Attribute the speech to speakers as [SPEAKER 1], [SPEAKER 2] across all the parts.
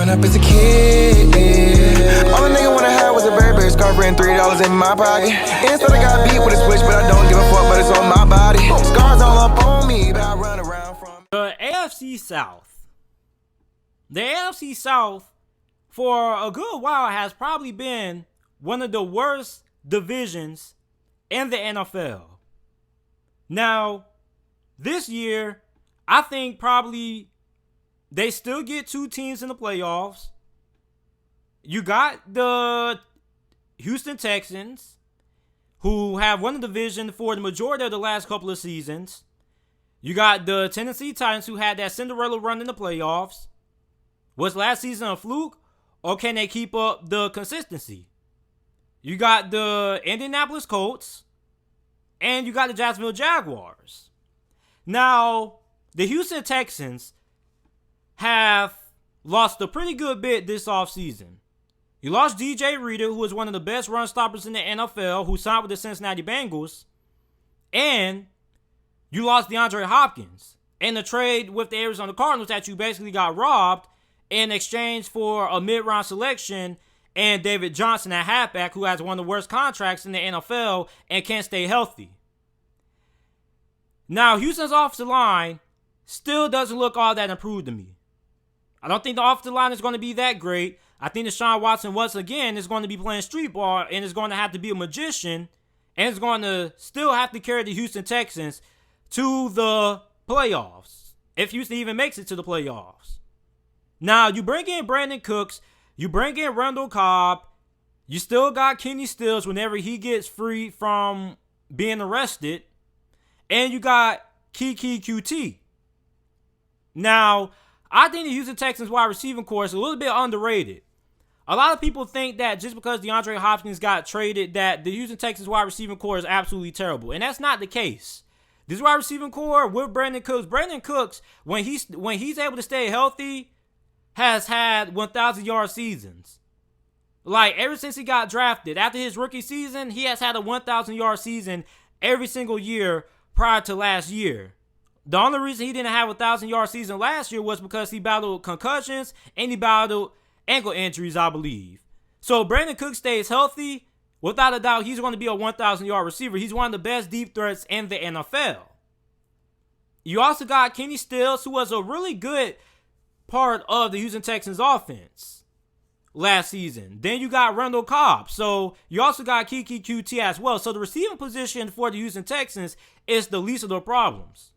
[SPEAKER 1] growing up as a kid, yeah. All a nigga wanna have was a Burberry scarf and $3 in my pocket. Instead I got beat with a switch, but I don't give a fuck, but it's on my body. Scars all up on me, but I run around from
[SPEAKER 2] the AFC South. The AFC South, for a good while, has probably been one of the worst divisions in the NFL. Now, this year, I think probably they still get two teams in the playoffs. You got the Houston Texans, who have won the division for the majority of the last couple of seasons. You got the Tennessee Titans, who had that Cinderella run in the playoffs. Was last season a fluke, or can they keep up the consistency? You got the Indianapolis Colts, and you got the Jacksonville Jaguars. Now, the Houston Texans have lost a pretty good bit this offseason. You lost DJ Reader, who is one of the best run stoppers in the NFL, who signed with the Cincinnati Bengals. And you lost DeAndre Hopkins in the trade with the Arizona Cardinals that you basically got robbed in exchange for a mid-round selection and David Johnson at halfback, who has one of the worst contracts in the NFL and can't stay healthy. Now, Houston's offensive line still doesn't look all that improved to me. I don't think the offensive line is going to be that great. I think Deshaun Watson, once again, is going to be playing street ball and is going to have to be a magician and is going to still have to carry the Houston Texans to the playoffs, if Houston even makes it to the playoffs. Now, you bring in Brandon Cooks, you bring in Randall Cobb, you still got Kenny Stills whenever he gets free from being arrested, and you got Kiki QT. Now, I think the Houston Texans wide receiving core is a little bit underrated. A lot of people think that just because DeAndre Hopkins got traded, that the Houston Texans wide receiving core is absolutely terrible, and that's not the case. This wide receiving core with Brandon Cooks, when he's able to stay healthy, has had 1,000-yard seasons. Like, ever since he got drafted, after his rookie season, he has had a 1,000-yard season every single year prior to last year. The only reason he didn't have a 1,000-yard season last year was because he battled concussions and he battled ankle injuries, I believe. So Brandon Cooks stays healthy. Without a doubt, he's going to be a 1,000-yard receiver. He's one of the best deep threats in the NFL. You also got Kenny Stills, who was a really good part of the Houston Texans offense last season. Then you got Randall Cobb. So you also got Kiki QT as well. So the receiving position for the Houston Texans is the least of their problems.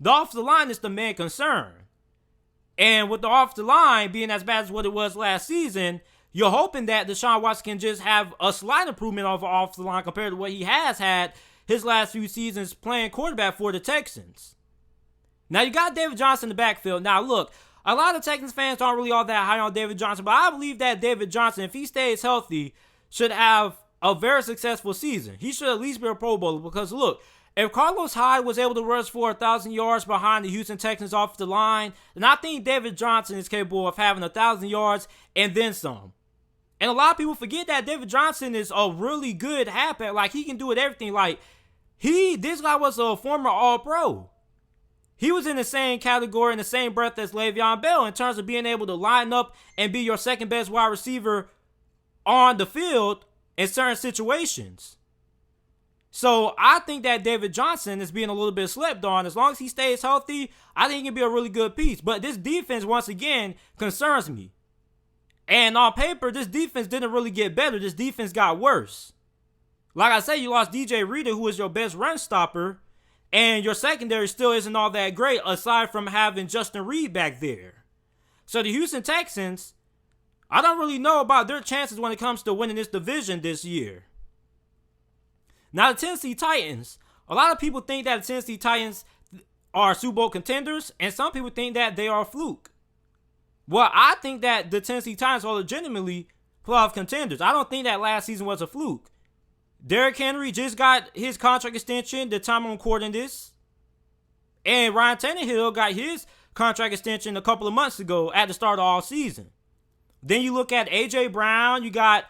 [SPEAKER 2] The offensive line is the main concern. And with the offensive line being as bad as what it was last season, you're hoping that Deshaun Watson can just have a slight improvement of the offensive line compared to what he has had his last few seasons playing quarterback for the Texans. Now, you got David Johnson in the backfield. Now, look, a lot of Texans fans aren't really all that high on David Johnson, but I believe that David Johnson, if he stays healthy, should have a very successful season. He should at least be a Pro Bowler because, look, if Carlos Hyde was able to rush for 1,000 yards behind the Houston Texans off the line, then I think David Johnson is capable of having 1,000 yards and then some. And a lot of people forget that David Johnson is a really good halfback. Like, he can do it everything. Like, this guy was a former All-Pro. He was in the same category, in the same breath as Le'Veon Bell in terms of being able to line up and be your second best wide receiver on the field in certain situations. So I think that David Johnson is being a little bit slept on. As long as he stays healthy, I think he can be a really good piece. But this defense, once again, concerns me. And on paper, this defense didn't really get better. This defense got worse. Like I said, you lost DJ Reader, who is your best run stopper. And your secondary still isn't all that great, aside from having Justin Reed back there. So the Houston Texans, I don't really know about their chances when it comes to winning this division this year. Now, the Tennessee Titans, a lot of people think that the Tennessee Titans are Super Bowl contenders, and some people think that they are a fluke. Well, I think that the Tennessee Titans are legitimately playoff contenders. I don't think that last season was a fluke. Derrick Henry just got his contract extension the time I'm recording this. And Ryan Tannehill got his contract extension a couple of months ago at the start of all season. Then you look at A.J. Brown, you got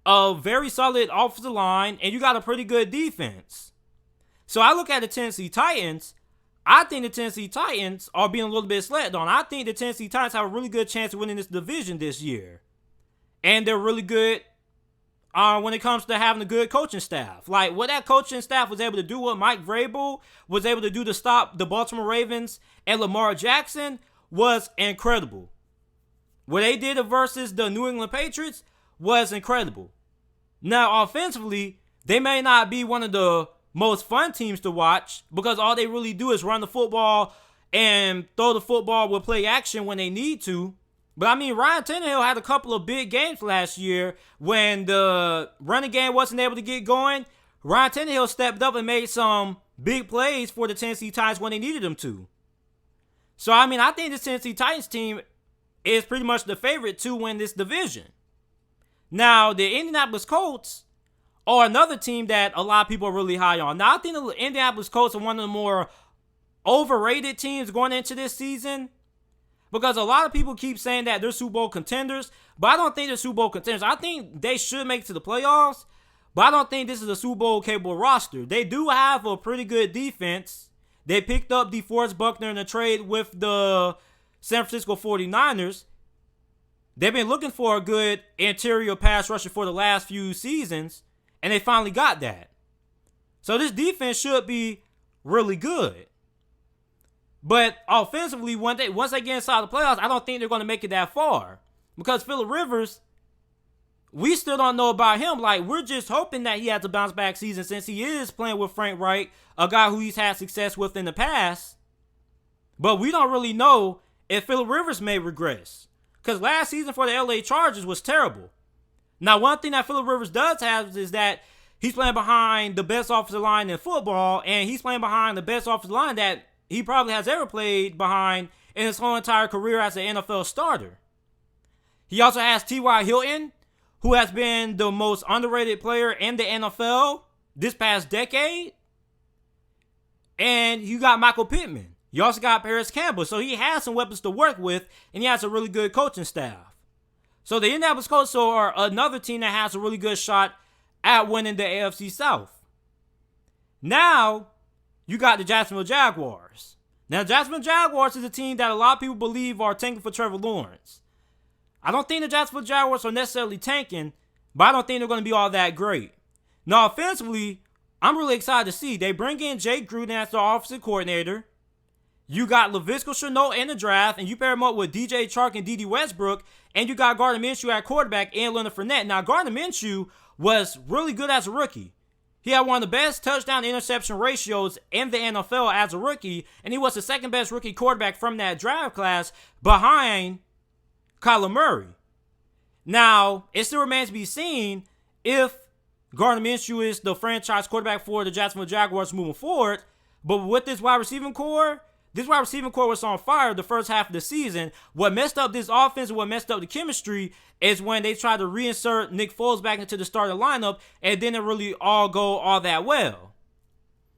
[SPEAKER 2] a very solid offensive line, and you got a pretty good defense. So I look at the Tennessee Titans, I think the Tennessee Titans are being a little bit slept on. I think the Tennessee Titans have a really good chance of winning this division this year. And they're really good when it comes to having a good coaching staff. Like, what that coaching staff was able to do, what Mike Vrabel was able to do to stop the Baltimore Ravens and Lamar Jackson was incredible. What they did versus the New England Patriots was incredible. Now, offensively, they may not be one of the most fun teams to watch because all they really do is run the football and throw the football with play action when they need to. But I mean, Ryan Tannehill had a couple of big games last year when the running game wasn't able to get going. Ryan Tannehill stepped up and made some big plays for the Tennessee Titans when they needed him to. So, I mean, I think the Tennessee Titans team is pretty much the favorite to win this division. Now, the Indianapolis Colts are another team that a lot of people are really high on. Now, I think the Indianapolis Colts are one of the more overrated teams going into this season because a lot of people keep saying that they're Super Bowl contenders, but I don't think they're Super Bowl contenders. I think they should make it to the playoffs, but I don't think this is a Super Bowl capable roster. They do have a pretty good defense. They picked up DeForest Buckner in a trade with the San Francisco 49ers. They've been looking for a good interior pass rusher for the last few seasons, and they finally got that. So this defense should be really good. But offensively, once they get inside the playoffs, I don't think they're going to make it that far. Because Phillip Rivers, we still don't know about him. Like, we're just hoping that he has a bounce back season since he is playing with Frank Reich, a guy who he's had success with in the past. But we don't really know if Phillip Rivers may regress. Because last season for the LA Chargers was terrible. Now, one thing that Phillip Rivers does have is that he's playing behind the best offensive line in football, and he's playing behind the best offensive line that he probably has ever played behind in his whole entire career as an NFL starter. He also has T.Y. Hilton, who has been the most underrated player in the NFL this past decade. And you got Michael Pittman. You also got Paris Campbell. So he has some weapons to work with, and he has a really good coaching staff. So the Indianapolis Colts are another team that has a really good shot at winning the AFC South. Now, you got the Jacksonville Jaguars. Now, Jacksonville Jaguars is a team that a lot of people believe are tanking for Trevor Lawrence. I don't think the Jacksonville Jaguars are necessarily tanking, but I don't think they're going to be all that great. Now, offensively, I'm really excited to see. They bring in Jay Gruden as their offensive coordinator. You got Laviska Shenault in the draft, and you pair him up with DJ Chark and D.D. Westbrook, and you got Gardner Minshew at quarterback and Leonard Fournette. Now, Gardner Minshew was really good as a rookie. He had one of the best touchdown-interception ratios in the NFL as a rookie, and he was the second-best rookie quarterback from that draft class behind Kyler Murray. Now, it still remains to be seen if Gardner Minshew is the franchise quarterback for the Jacksonville Jaguars moving forward, but with this wide receiving core was on fire the first half of the season. What messed up this offense and what messed up the chemistry is when they tried to reinsert Nick Foles back into the starting lineup, and didn't really all go all that well.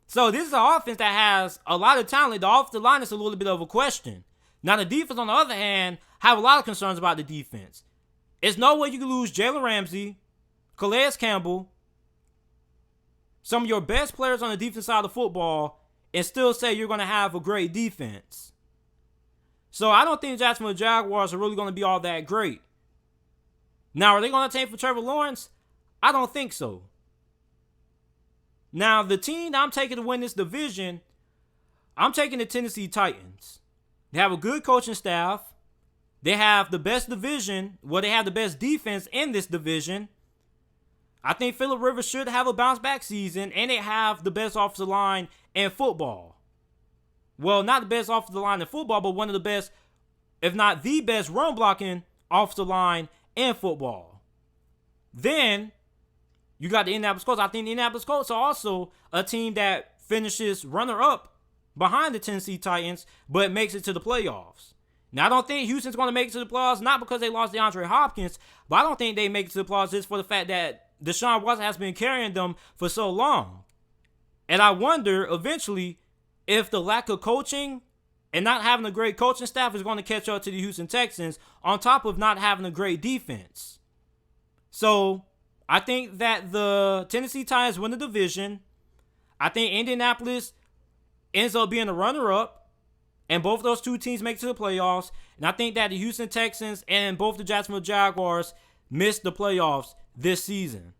[SPEAKER 2] So this is an offense that has a lot of talent. The offensive line is a little bit of a question. Now the defense, on the other hand, have a lot of concerns about the defense. There's no way you can lose Jalen Ramsey, Calais Campbell, some of your best players on the defense side of the football, and still say you're going to have a great defense. So I don't think the Jacksonville Jaguars are really going to be all that great. Now, are they going to tank for Trevor Lawrence? I don't think so. Now, the team I'm taking to win this division, I'm taking the Tennessee Titans. They have a good coaching staff. They have the best division. Well, they have the best defense in this division. I think Phillip Rivers should have a bounce-back season, and they have the best offensive line in football. Well, not the best offensive line in football, but one of the best, if not the best, run-blocking offensive line in football. Then, you got the Indianapolis Colts. I think the Indianapolis Colts are also a team that finishes runner-up behind the Tennessee Titans, but makes it to the playoffs. Now, I don't think Houston's going to make it to the playoffs, not because they lost DeAndre Hopkins, but I don't think they make it to the playoffs just for the fact that Deshaun Watson has been carrying them for so long. And I wonder, eventually, if the lack of coaching and not having a great coaching staff is going to catch up to the Houston Texans, on top of not having a great defense. So, I think that the Tennessee Titans win the division. I think Indianapolis ends up being a runner-up, and both of those two teams make it to the playoffs. And I think that the Houston Texans and both the Jacksonville Jaguars missed the playoffs this season.